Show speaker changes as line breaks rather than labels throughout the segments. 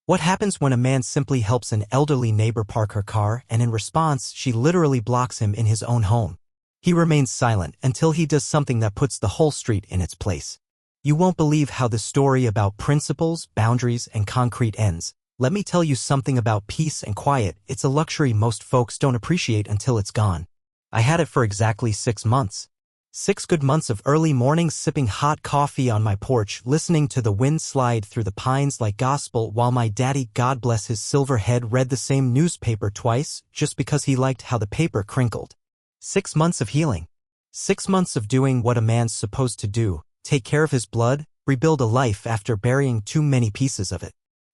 What happens when a man simply helps an elderly neighbor park her car and in response she literally blocks him in his own home? He remains silent until he does something that puts the whole street in its place. You won't believe how the story about principles, boundaries, and concrete ends. Let me tell you something about peace and quiet. It's a luxury most folks don't appreciate until it's gone. I had it for exactly 6 months. 6 good months of early mornings sipping hot coffee on my porch, listening to the wind slide through the pines like gospel while my daddy, God bless his silver head, read the same newspaper twice just because he liked how the paper crinkled. 6 months of healing. 6 months of doing what a man's supposed to do, take care of his blood, rebuild a life after burying too many pieces of it.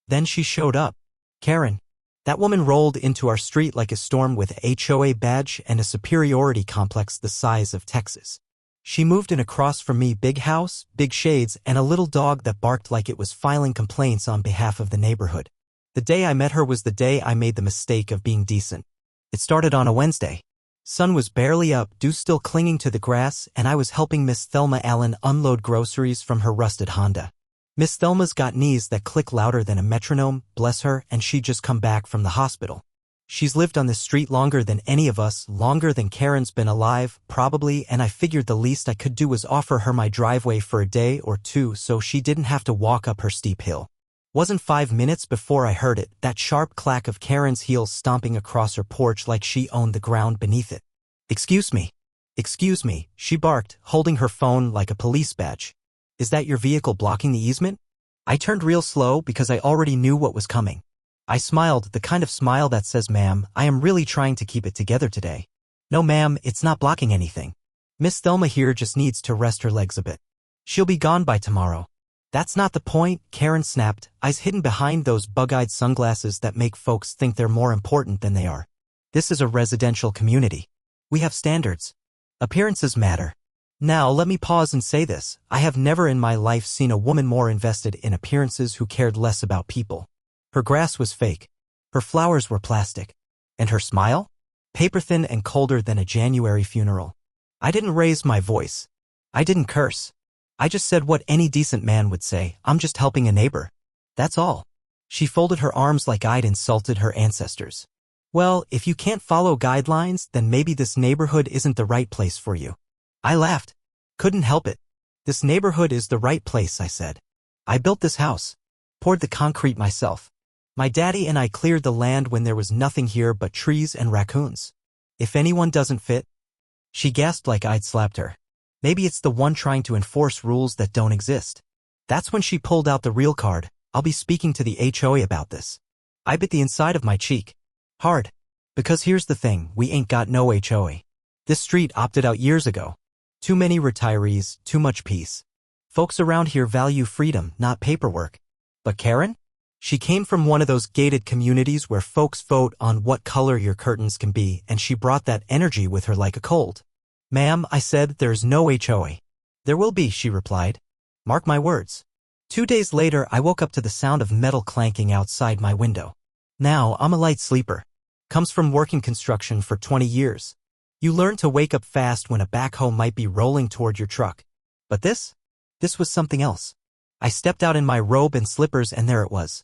Then she showed up. Karen. That woman rolled into our street like a storm with a HOA badge and a superiority complex the size of Texas. She moved in across from me, big house, big shades, and a little dog that barked like it was filing complaints on behalf of the neighborhood. The day I met her was the day I made the mistake of being decent. It started on a Wednesday. Sun was barely up, dew still clinging to the grass, and I was helping Miss Thelma Allen unload groceries from her rusted Honda. Miss Thelma's got knees that click louder than a metronome, bless her, and she'd just come back from the hospital. She's lived on this street longer than any of us, longer than Karen's been alive, probably, and I figured the least I could do was offer her my driveway for a day or two so she didn't have to walk up her steep hill. Wasn't 5 minutes before I heard it, that sharp clack of Karen's heels stomping across her porch like she owned the ground beneath it. Excuse me, she barked, holding her phone like a police badge. Is that your vehicle blocking the easement? I turned real slow because I already knew what was coming. I smiled, the kind of smile that says, "Ma'am, I am really trying to keep it together today." "No ma'am, it's not blocking anything. Miss Thelma here just needs to rest her legs a bit. She'll be gone by tomorrow." "That's not the point," Karen snapped, eyes hidden behind those bug-eyed sunglasses that make folks think they're more important than they are. "This is a residential community. We have standards. Appearances matter. Now let me pause and say this, I have never in my life seen a woman more invested in appearances who cared less about people. Her grass was fake. Her flowers were plastic. And her smile? Paper-thin and colder than a January funeral. I didn't raise my voice. I didn't curse. I just said what any decent man would say, "I'm just helping a neighbor. That's all." She folded her arms like I'd insulted her ancestors. "Well, if you can't follow guidelines, then maybe this neighborhood isn't the right place for you." I laughed. Couldn't help it. "This neighborhood is the right place," I said. "I built this house. Poured the concrete myself. My daddy and I cleared the land when there was nothing here but trees and raccoons. If anyone doesn't fit..." She gasped like I'd slapped her. Maybe it's the one trying to enforce rules that don't exist. That's when she pulled out the real card. "I'll be speaking to the HOA about this." I bit the inside of my cheek. Hard. Because here's the thing, we ain't got no HOA. This street opted out years ago. Too many retirees, too much peace. Folks around here value freedom, not paperwork. But Karen? She came from one of those gated communities where folks vote on what color your curtains can be, and she brought that energy with her like a cold. "Ma'am," I said, "there's no HOA." "There will be," she replied. "Mark my words." 2 days later, I woke up to the sound of metal clanking outside my window. Now, I'm a light sleeper. Comes from working construction for 20 years. You learn to wake up fast when a backhoe might be rolling toward your truck. But this was something else. I stepped out in my robe and slippers and there it was.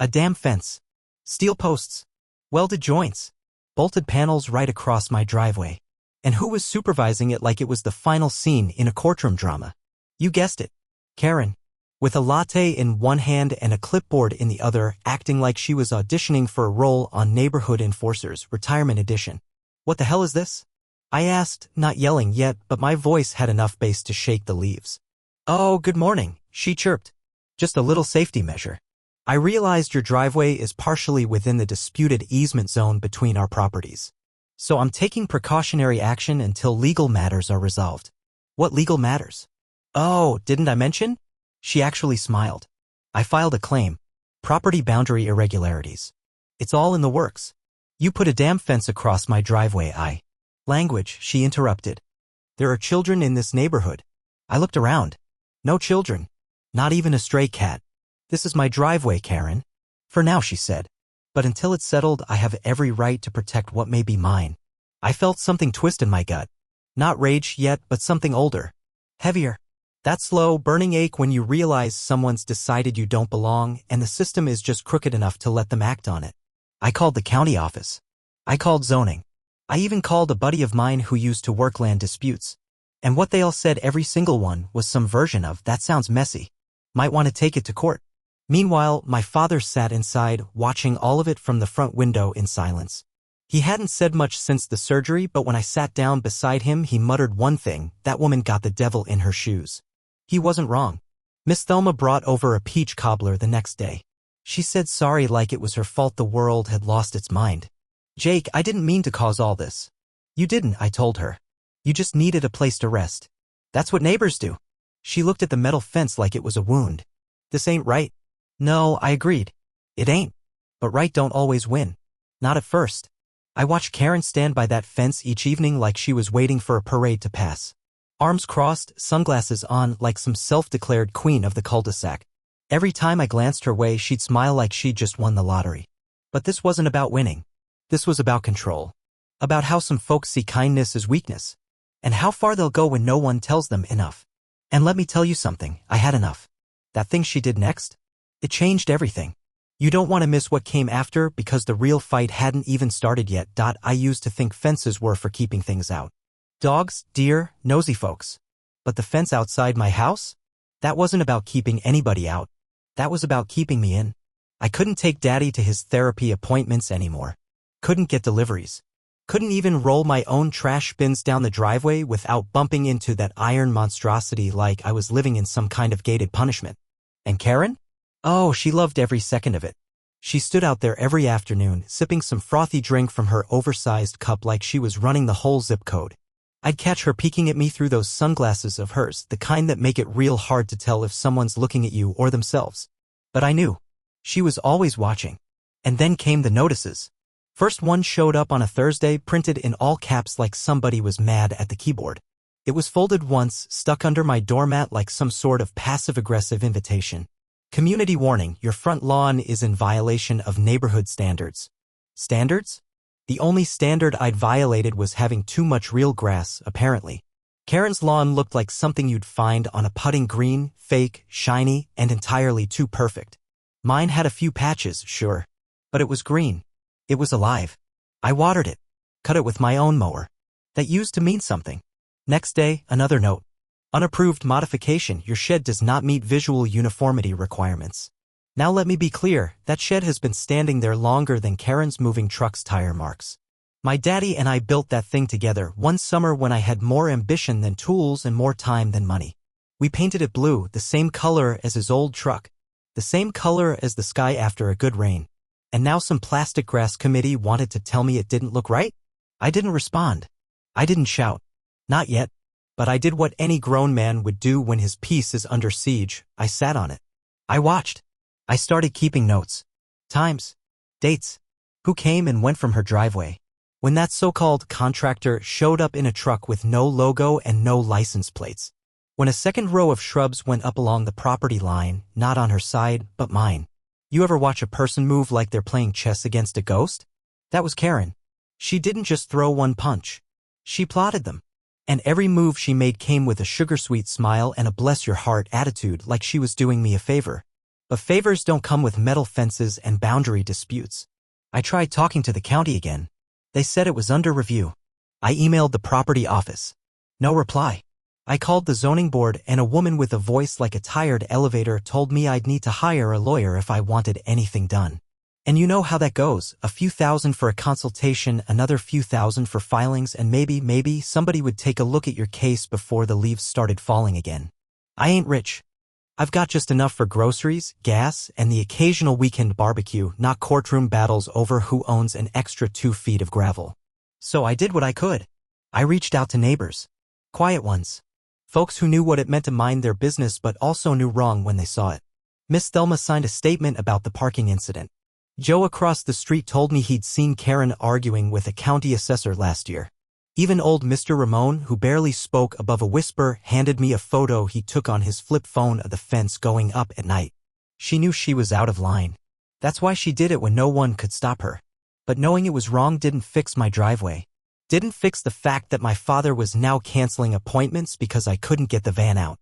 A damn fence. Steel posts. Welded joints. Bolted panels right across my driveway. And who was supervising it like it was the final scene in a courtroom drama? You guessed it. Karen. With a latte in one hand and a clipboard in the other, acting like she was auditioning for a role on Neighborhood Enforcers, Retirement Edition. "What the hell is this?" I asked, not yelling yet, but my voice had enough bass to shake the leaves. "Oh, good morning," she chirped. "Just a little safety measure. I realized your driveway is partially within the disputed easement zone between our properties. So I'm taking precautionary action until legal matters are resolved." "What legal matters?" "Oh, didn't I mention?" She actually smiled. "I filed a claim. Property boundary irregularities. It's all in the works. You put a damn fence across my driveway, Language," she interrupted. "There are children in this neighborhood." I looked around. No children. Not even a stray cat. "This is my driveway, Karen." "For now," she said. "But until it's settled, I have every right to protect what may be mine." I felt something twist in my gut. Not rage yet, but something older. Heavier. That slow, burning ache when you realize someone's decided you don't belong and the system is just crooked enough to let them act on it. I called the county office. I called zoning. I even called a buddy of mine who used to work land disputes. And what they all said, every single one, was some version of, "That sounds messy. Might want to take it to court." Meanwhile, my father sat inside, watching all of it from the front window in silence. He hadn't said much since the surgery, but when I sat down beside him, he muttered one thing: "That woman got the devil in her shoes." He wasn't wrong. Miss Thelma brought over a peach cobbler the next day. She said sorry like it was her fault the world had lost its mind. "Jake, I didn't mean to cause all this." "You didn't," I told her. "You just needed a place to rest. That's what neighbors do." She looked at the metal fence like it was a wound. "This ain't right." "No," I agreed. "It ain't. But right don't always win. Not at first." I watched Karen stand by that fence each evening like she was waiting for a parade to pass. Arms crossed, sunglasses on, like some self-declared queen of the cul-de-sac. Every time I glanced her way, she'd smile like she'd just won the lottery. But this wasn't about winning. This was about control. About how some folks see kindness as weakness. And how far they'll go when no one tells them enough. And let me tell you something, I had enough. That thing she did next? It changed everything. You don't want to miss what came after because the real fight hadn't even started yet. I used to think fences were for keeping things out. Dogs, deer, nosy folks. But the fence outside my house? That wasn't about keeping anybody out. That was about keeping me in. I couldn't take Daddy to his therapy appointments anymore. Couldn't get deliveries. Couldn't even roll my own trash bins down the driveway without bumping into that iron monstrosity like I was living in some kind of gated punishment. And Karen? Oh, she loved every second of it. She stood out there every afternoon, sipping some frothy drink from her oversized cup like she was running the whole zip code. I'd catch her peeking at me through those sunglasses of hers, the kind that make it real hard to tell if someone's looking at you or themselves. But I knew. She was always watching. And then came the notices. First one showed up on a Thursday, printed in all caps like somebody was mad at the keyboard. It was folded once, stuck under my doormat like some sort of passive-aggressive invitation. Community warning: your front lawn is in violation of neighborhood standards. Standards? The only standard I'd violated was having too much real grass, apparently. Karen's lawn looked like something you'd find on a putting green, fake, shiny, and entirely too perfect. Mine had a few patches, sure. But it was green. It was alive. I watered it. Cut it with my own mower. That used to mean something. Next day, another note. Unapproved modification: your shed does not meet visual uniformity requirements. Now let me be clear, that shed has been standing there longer than Karen's moving truck's tire marks. My daddy and I built that thing together one summer when I had more ambition than tools and more time than money. We painted it blue, the same color as his old truck, the same color as the sky after a good rain. And now some plastic grass committee wanted to tell me it didn't look right? I didn't respond. I didn't shout. Not yet. But I did what any grown man would do when his peace is under siege. I sat on it. I watched. I started keeping notes. Times. Dates. Who came and went from her driveway. When that so-called contractor showed up in a truck with no logo and no license plates. When a second row of shrubs went up along the property line, not on her side, but mine. You ever watch a person move like they're playing chess against a ghost? That was Karen. She didn't just throw one punch. She plotted them. And every move she made came with a sugar-sweet smile and a bless-your-heart attitude like she was doing me a favor. But favors don't come with metal fences and boundary disputes. I tried talking to the county again. They said it was under review. I emailed the property office. No reply. I called the zoning board and a woman with a voice like a tired elevator told me I'd need to hire a lawyer if I wanted anything done. And you know how that goes, a few thousand for a consultation, another few thousand for filings, and maybe somebody would take a look at your case before the leaves started falling again. I ain't rich. I've got just enough for groceries, gas, and the occasional weekend barbecue, not courtroom battles over who owns an extra 2 feet of gravel. So I did what I could. I reached out to neighbors. Quiet ones. Folks who knew what it meant to mind their business but also knew wrong when they saw it. Miss Thelma signed a statement about the parking incident. Joe across the street told me he'd seen Karen arguing with a county assessor last year. Even old Mr. Ramon, who barely spoke above a whisper, handed me a photo he took on his flip phone of the fence going up at night. She knew she was out of line. That's why she did it when no one could stop her. But knowing it was wrong didn't fix my driveway. Didn't fix the fact that my father was now canceling appointments because I couldn't get the van out.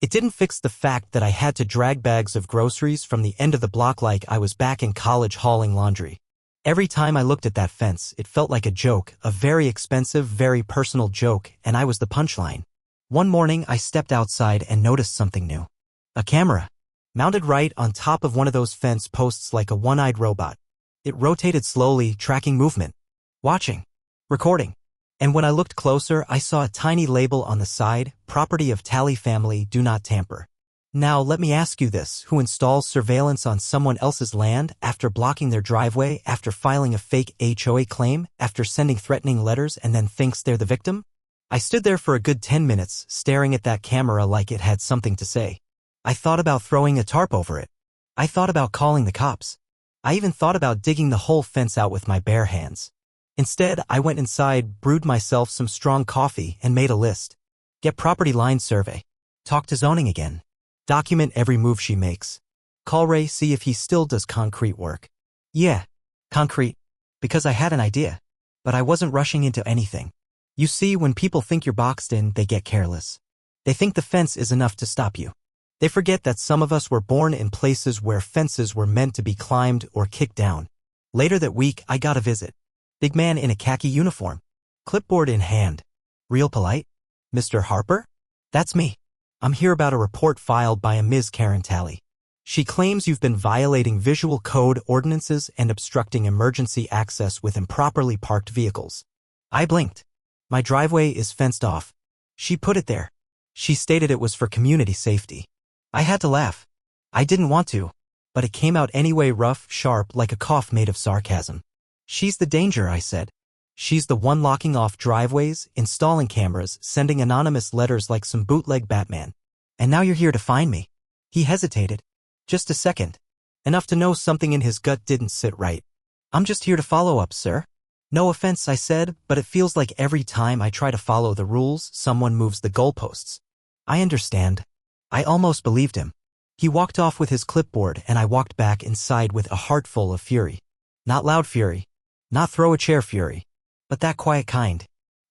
It didn't fix the fact that I had to drag bags of groceries from the end of the block like I was back in college hauling laundry. Every time I looked at that fence, it felt like a joke, a very expensive, very personal joke, and I was the punchline. One morning, I stepped outside and noticed something new. A camera, mounted right on top of one of those fence posts like a one-eyed robot. It rotated slowly, tracking movement, watching, recording. And when I looked closer, I saw a tiny label on the side, property of Tally family, do not tamper. Now let me ask you this, who installs surveillance on someone else's land after blocking their driveway, after filing a fake HOA claim, after sending threatening letters and then thinks they're the victim? I stood there for a good 10 minutes, staring at that camera like it had something to say. I thought about throwing a tarp over it. I thought about calling the cops. I even thought about digging the whole fence out with my bare hands. Instead, I went inside, brewed myself some strong coffee, and made a list. Get property line survey. Talk to zoning again. Document every move she makes. Call Ray, see if he still does concrete work. Yeah, concrete. Because I had an idea. But I wasn't rushing into anything. You see, when people think you're boxed in, they get careless. They think the fence is enough to stop you. They forget that some of us were born in places where fences were meant to be climbed or kicked down. Later that week, I got a visit. Big man in a khaki uniform. Clipboard in hand. Real polite. Mr. Harper? That's me. I'm here about a report filed by a Ms. Karen Tally. She claims you've been violating visual code ordinances and obstructing emergency access with improperly parked vehicles. I blinked. My driveway is fenced off. She put it there. She stated it was for community safety. I had to laugh. I didn't want to, but it came out anyway, rough, sharp, like a cough made of sarcasm. She's the danger, I said. She's the one locking off driveways, installing cameras, sending anonymous letters like some bootleg Batman. And now you're here to find me. He hesitated. Just a second. Enough to know something in his gut didn't sit right. I'm just here to follow up, sir. No offense, I said, but it feels like every time I try to follow the rules, someone moves the goalposts. I understand. I almost believed him. He walked off with his clipboard and I walked back inside with a heart full of fury. Not loud fury. Not throw a chair fury. But that quiet kind.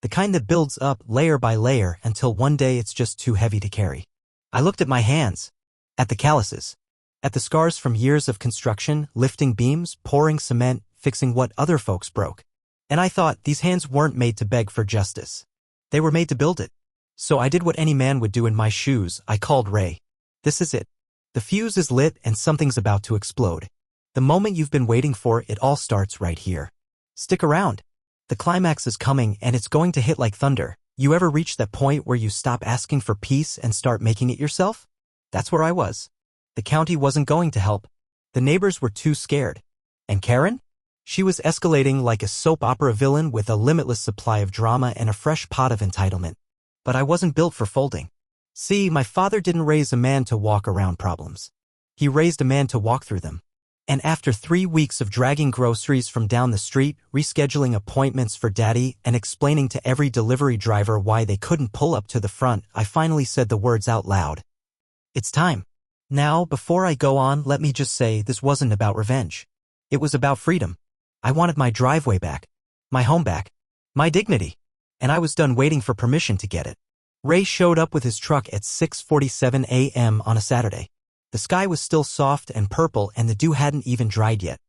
The kind that builds up layer by layer until one day it's just too heavy to carry. I looked at my hands. At the calluses. At the scars from years of construction, lifting beams, pouring cement, fixing what other folks broke. And I thought these hands weren't made to beg for justice. They were made to build it. So I did what any man would do in my shoes. I called Ray. This is it. The fuse is lit and something's about to explode. The moment you've been waiting for, it all starts right here. Stick around. The climax is coming and it's going to hit like thunder. You ever reach that point where you stop asking for peace and start making it yourself? That's where I was. The county wasn't going to help. The neighbors were too scared. And Karen? She was escalating like a soap opera villain with a limitless supply of drama and a fresh pot of entitlement. But I wasn't built for folding. See, my father didn't raise a man to walk around problems. He raised a man to walk through them. And after 3 weeks of dragging groceries from down the street, rescheduling appointments for daddy, and explaining to every delivery driver why they couldn't pull up to the front, I finally said the words out loud. It's time. Now, before I go on, let me just say this wasn't about revenge. It was about freedom. I wanted my driveway back. My home back. My dignity. And I was done waiting for permission to get it. Ray showed up with his truck at 6:47 a.m. on a Saturday. The sky was still soft and purple and the dew hadn't even dried yet.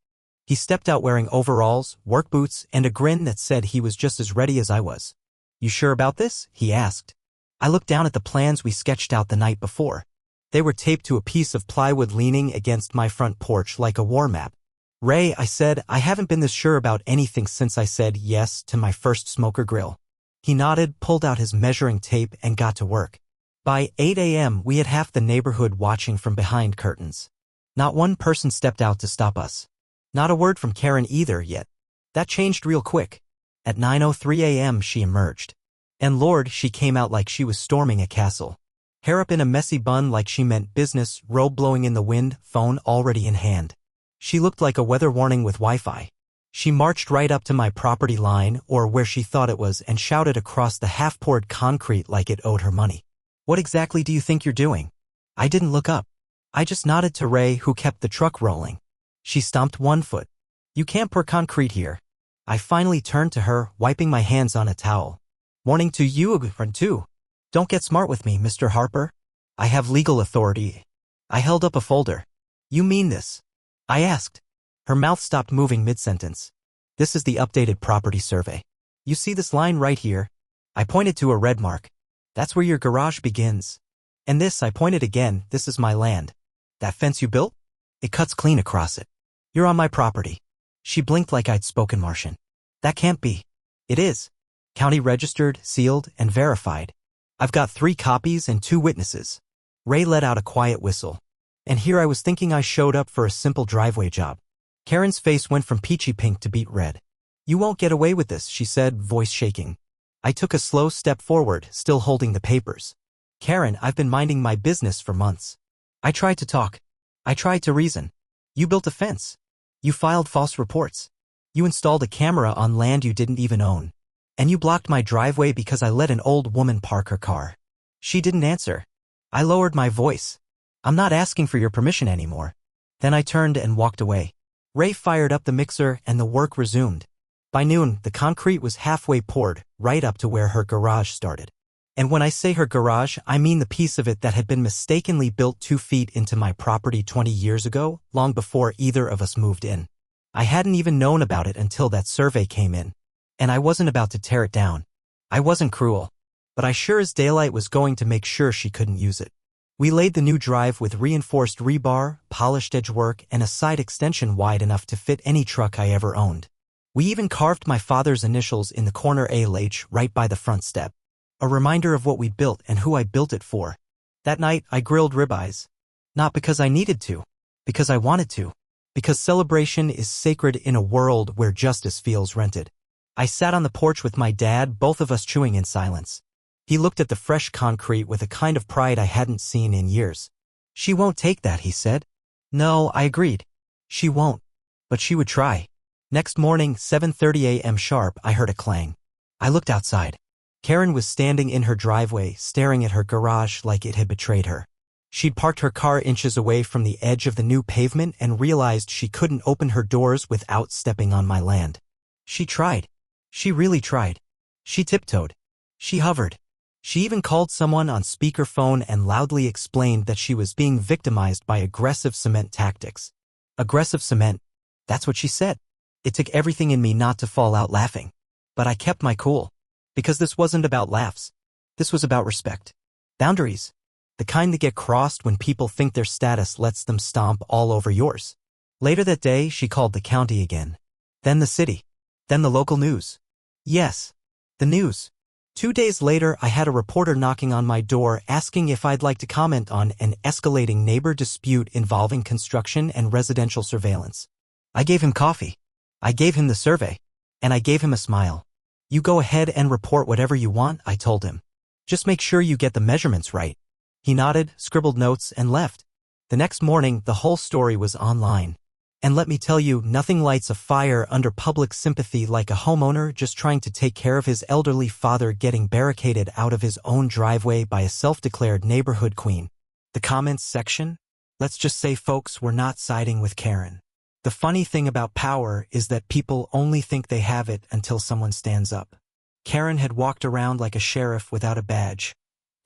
He stepped out wearing overalls, work boots, and a grin that said he was just as ready as I was. You sure about this? He asked. I looked down at the plans we sketched out the night before. They were taped to a piece of plywood leaning against my front porch like a war map. Ray, I said, I haven't been this sure about anything since I said yes to my first smoker grill. He nodded, pulled out his measuring tape, and got to work. By 8 a.m., we had half the neighborhood watching from behind curtains. Not one person stepped out to stop us. Not a word from Karen either yet. That changed real quick. At 9:03 a.m. she emerged. And Lord, she came out like she was storming a castle. Hair up in a messy bun like she meant business, robe blowing in the wind, phone already in hand. She looked like a weather warning with Wi-Fi. She marched right up to my property line, or where she thought it was, and shouted across the half-poured concrete like it owed her money. What exactly do you think you're doing? I didn't look up. I just nodded to Ray, who kept the truck rolling. She stomped one foot. You can't pour concrete here. I finally turned to her, wiping my hands on a towel. Warning to you, friend too. Don't get smart with me, Mr. Harper. I have legal authority. I held up a folder. You mean this? I asked. Her mouth stopped moving mid-sentence. This is the updated property survey. You see this line right here? I pointed to a red mark. That's where your garage begins. And this, I pointed again, this is my land. That fence you built? It cuts clean across it. You're on my property. She blinked like I'd spoken Martian. That can't be. It is. County registered, sealed, and verified. I've got 3 copies and 2 witnesses. Ray let out a quiet whistle. And here I was thinking I showed up for a simple driveway job. Karen's face went from peachy pink to beet red. You won't get away with this, she said, voice shaking. I took a slow step forward, still holding the papers. Karen, I've been minding my business for months. I tried to talk. I tried to reason. You built a fence. You filed false reports. You installed a camera on land you didn't even own. And you blocked my driveway because I let an old woman park her car. She didn't answer. I lowered my voice. I'm not asking for your permission anymore. Then I turned and walked away. Ray fired up the mixer and the work resumed. By noon, the concrete was halfway poured, right up to where her garage started. And when I say her garage, I mean the piece of it that had been mistakenly built 2 feet into my property 20 years ago, long before either of us moved in. I hadn't even known about it until that survey came in. And I wasn't about to tear it down. I wasn't cruel. But I sure as daylight was going to make sure she couldn't use it. We laid the new drive with reinforced rebar, polished edgework, and a side extension wide enough to fit any truck I ever owned. We even carved my father's initials in the corner ALH right by the front step. A reminder of what we'd built and who I built it for. That night, I grilled ribeyes. Not because I needed to. Because I wanted to. Because celebration is sacred in a world where justice feels rented. I sat on the porch with my dad, both of us chewing in silence. He looked at the fresh concrete with a kind of pride I hadn't seen in years. She won't take that, he said. No, I agreed. She won't. But she would try. Next morning, 7:30 a.m. sharp, I heard a clang. I looked outside. Karen was standing in her driveway, staring at her garage like it had betrayed her. She'd parked her car inches away from the edge of the new pavement and realized she couldn't open her doors without stepping on my land. She tried. She really tried. She tiptoed. She hovered. She even called someone on speakerphone and loudly explained that she was being victimized by aggressive cement tactics. Aggressive cement. That's what she said. It took everything in me not to fall out laughing. But I kept my cool. Because this wasn't about laughs. This was about respect. Boundaries. The kind that get crossed when people think their status lets them stomp all over yours. Later that day, she called the county again. Then the city. Then the local news. Yes. The news. 2 days later, I had a reporter knocking on my door asking if I'd like to comment on an escalating neighbor dispute involving construction and residential surveillance. I gave him coffee. I gave him the survey. And I gave him a smile. You go ahead and report whatever you want, I told him. Just make sure you get the measurements right. He nodded, scribbled notes, and left. The next morning, the whole story was online. And let me tell you, nothing lights a fire under public sympathy like a homeowner just trying to take care of his elderly father getting barricaded out of his own driveway by a self-declared neighborhood queen. The comments section? Let's just say folks were not siding with Karen. The funny thing about power is that people only think they have it until someone stands up. Karen had walked around like a sheriff without a badge,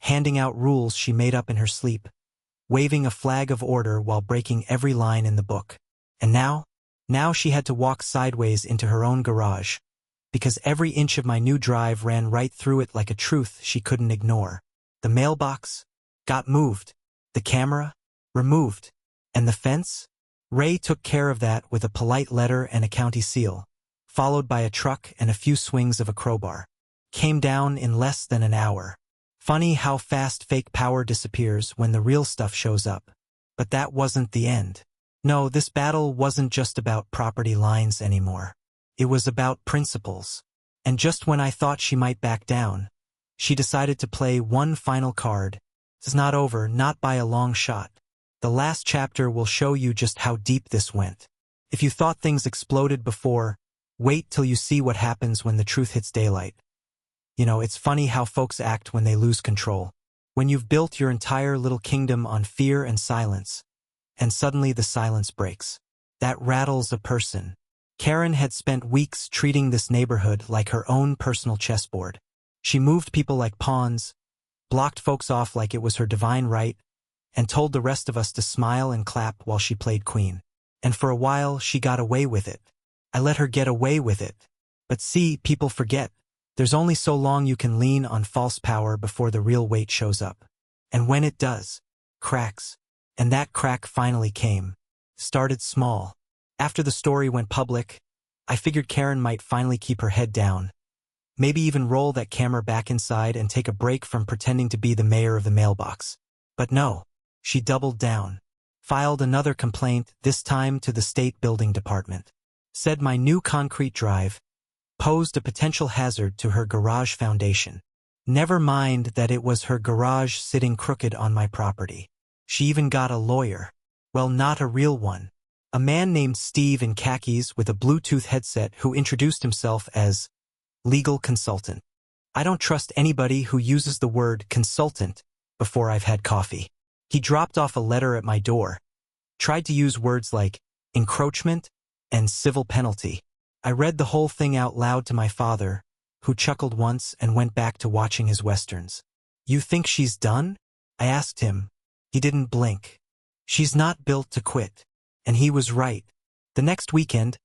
handing out rules she made up in her sleep, waving a flag of order while breaking every line in the book. And now she had to walk sideways into her own garage, because every inch of my new drive ran right through it like a truth she couldn't ignore. The mailbox got moved, the camera removed, and the fence? Ray took care of that with a polite letter and a county seal, followed by a truck and a few swings of a crowbar. Came down in less than an hour. Funny how fast fake power disappears when the real stuff shows up. But that wasn't the end. No, this battle wasn't just about property lines anymore. It was about principles. And just when I thought she might back down, she decided to play one final card. It's not over, not by a long shot. The last chapter will show you just how deep this went. If you thought things exploded before, wait till you see what happens when the truth hits daylight. You know, it's funny how folks act when they lose control. When you've built your entire little kingdom on fear and silence, and suddenly the silence breaks. That rattles a person. Karen had spent weeks treating this neighborhood like her own personal chessboard. She moved people like pawns, blocked folks off like it was her divine right, and told the rest of us to smile and clap while she played queen. And for a while, she got away with it. I let her get away with it. But see, people forget. There's only so long you can lean on false power before the real weight shows up. And when it does, cracks. And that crack finally came. Started small. After the story went public, I figured Karen might finally keep her head down. Maybe even roll that camera back inside and take a break from pretending to be the mayor of the mailbox. But no, she doubled down. Filed another complaint, this time to the state building department. Said my new concrete drive posed a potential hazard to her garage foundation. Never mind that it was her garage sitting crooked on my property. She even got a lawyer. Well, not a real one. A man named Steve in khakis with a Bluetooth headset who introduced himself as legal consultant. I don't trust anybody who uses the word consultant before I've had coffee. He dropped off a letter at my door, tried to use words like encroachment and civil penalty. I read the whole thing out loud to my father, who chuckled once and went back to watching his westerns. You think she's done? I asked him. He didn't blink. She's not built to quit. And he was right. The next weekend,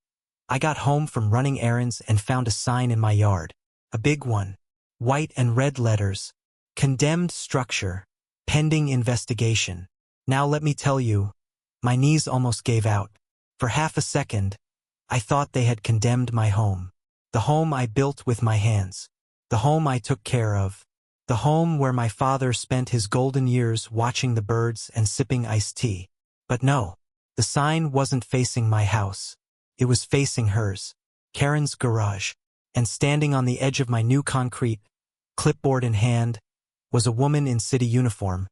I got home from running errands and found a sign in my yard. A big one. White and red letters. Condemned structure. Pending investigation. Now let me tell you, my knees almost gave out. For half a second, I thought they had condemned my home. The home I built with my hands. The home I took care of. The home where my father spent his golden years watching the birds and sipping iced tea. But no, the sign wasn't facing my house. It was facing hers, Karen's garage. And standing on the edge of my new concrete, clipboard in hand, was a woman in city uniform,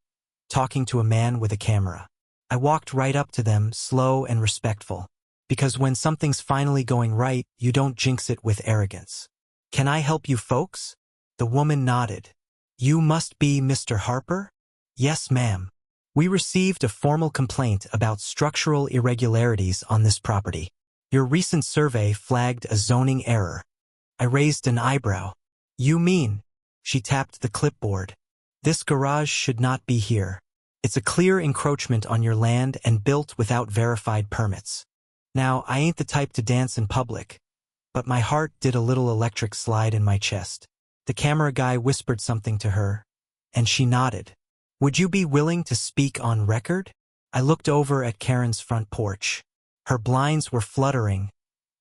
talking to a man with a camera. I walked right up to them, slow and respectful. Because when something's finally going right, you don't jinx it with arrogance. Can I help you folks? The woman nodded. You must be Mr. Harper? Yes, ma'am. We received a formal complaint about structural irregularities on this property. Your recent survey flagged a zoning error. I raised an eyebrow. You mean? She tapped the clipboard. This garage should not be here. It's a clear encroachment on your land and built without verified permits. Now, I ain't the type to dance in public, but my heart did a little electric slide in my chest. The camera guy whispered something to her, and she nodded. Would you be willing to speak on record? I looked over at Karen's front porch. Her blinds were fluttering,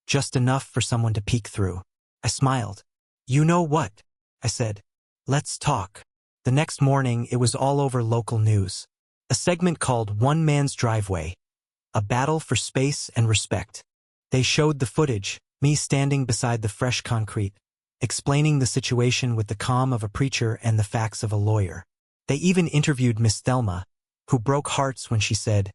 just enough for someone to peek through. I smiled. You know what? I said. Let's talk. The next morning, it was all over local news. A segment called One Man's Driveway. A battle for space and respect. They showed the footage, me standing beside the fresh concrete, explaining the situation with the calm of a preacher and the facts of a lawyer. They even interviewed Miss Thelma, who broke hearts when she said,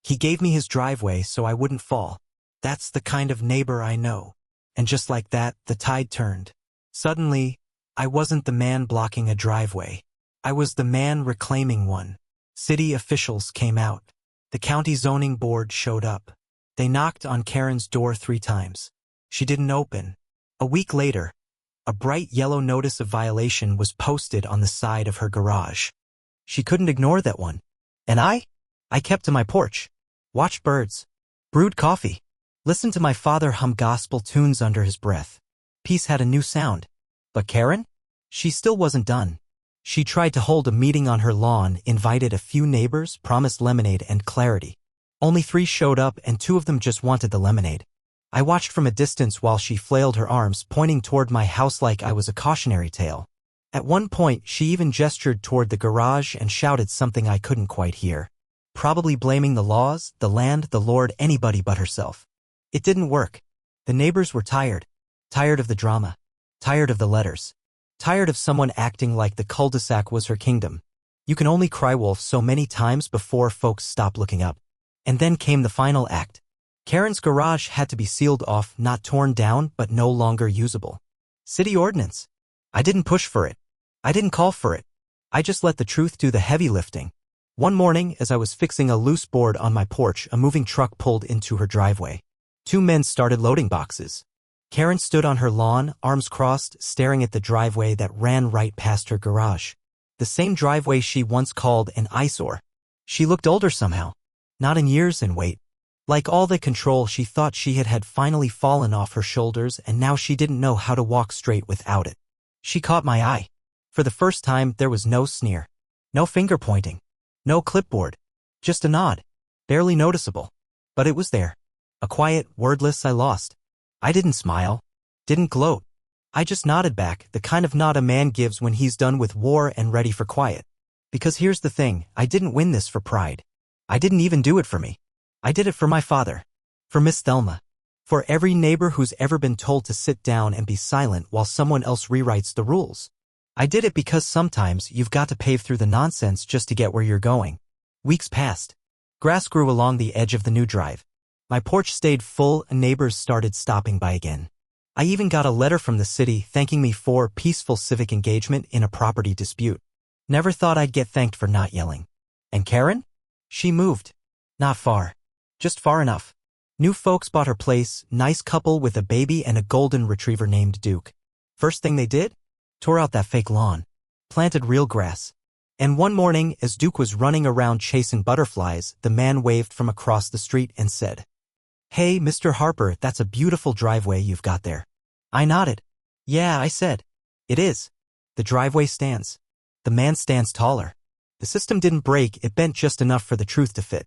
he gave me his driveway so I wouldn't fall. That's the kind of neighbor I know. And just like that, the tide turned. Suddenly, I wasn't the man blocking a driveway. I was the man reclaiming one. City officials came out. The county zoning board showed up. They knocked on Karen's door 3 times. She didn't open. A week later, a bright yellow notice of violation was posted on the side of her garage. She couldn't ignore that one. And I kept to my porch, watched birds, brewed coffee, listened to my father hum gospel tunes under his breath. Peace had a new sound. But Karen? She still wasn't done. She tried to hold a meeting on her lawn, invited a few neighbors, promised lemonade and clarity. Only 3 showed up and 2 of them just wanted the lemonade. I watched from a distance while she flailed her arms, pointing toward my house like I was a cautionary tale. At one point, she even gestured toward the garage and shouted something I couldn't quite hear. Probably blaming the laws, the land, the Lord, anybody but herself. It didn't work. The neighbors were tired. Tired of the drama. Tired of the letters. Tired of someone acting like the cul-de-sac was her kingdom. You can only cry wolf so many times before folks stop looking up. And then came the final act. Karen's garage had to be sealed off, not torn down, but no longer usable. City ordinance. I didn't push for it. I didn't call for it. I just let the truth do the heavy lifting. One morning, as I was fixing a loose board on my porch, a moving truck pulled into her driveway. 2 men started loading boxes. Karen stood on her lawn, arms crossed, staring at the driveway that ran right past her garage. The same driveway she once called an eyesore. She looked older somehow. Not in years and weight. Like all the control she thought she had finally fallen off her shoulders, and now she didn't know how to walk straight without it. She caught my eye. For the first time, there was no sneer. No finger pointing. No clipboard. Just a nod. Barely noticeable. But it was there. A quiet, wordless I lost. I didn't smile. Didn't gloat. I just nodded back, the kind of nod a man gives when he's done with war and ready for quiet. Because here's the thing, I didn't win this for pride. I didn't even do it for me. I did it for my father. For Miss Thelma. For every neighbor who's ever been told to sit down and be silent while someone else rewrites the rules. I did it because sometimes you've got to pave through the nonsense just to get where you're going. Weeks passed. Grass grew along the edge of the new drive. My porch stayed full and neighbors started stopping by again. I even got a letter from the city thanking me for peaceful civic engagement in a property dispute. Never thought I'd get thanked for not yelling. And Karen? She moved. Not far. Just far enough. New folks bought her place, nice couple with a baby and a golden retriever named Duke. First thing they did? Tore out that fake lawn. Planted real grass. And one morning, as Duke was running around chasing butterflies, the man waved from across the street and said, "Hey, Mr. Harper, that's a beautiful driveway you've got there." I nodded. "Yeah," I said. "It is. The driveway stands. The man stands taller. The system didn't break, it bent just enough for the truth to fit."